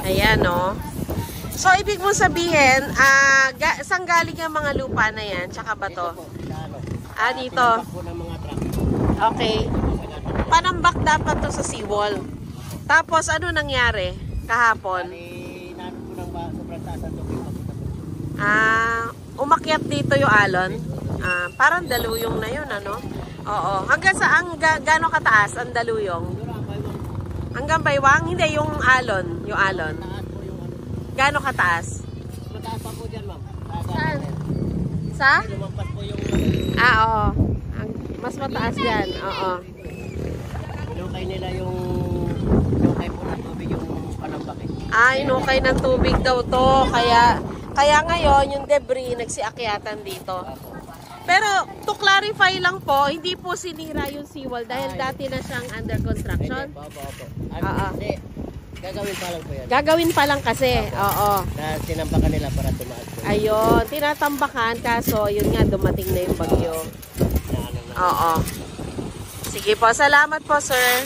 Ayan, no? So, ibig mo sabihin, saan galing yung mga lupa na yan? Tsaka ba to? Dito. Okay. Panambak dapat to sa seawall. Tapos, ano nangyari kahapon? Umakyat dito yung alon. Parang daluyong na yun, ano? Oo. Hanggang saan, gano'ng kataas ang daluyong? Hanggang baywang? Hindi, yung alon. Yung alon. Gano'ng kataas? Mataas pa po dyan, ma'am. Saan? Sa? Lumampas po yung... Oo. Mas mataas yan. Oo. Inukay nila yung... Inukay po ng tubig yung panambak eh. Inukay ng tubig daw to. Kaya ngayon, yung debris nagsiakyatan dito. Pero, to clarify lang po, hindi po sinira yung seawall dahil dati na siyang under construction. Hindi. Gagawin pa lang po yan. Gagawin pa lang kasi. Oo. Na tinambakan nila para tumaas. Ayun, tinatambakan kaso yun nga dumating na yung bagyo. Oo. Sige po, salamat po sir.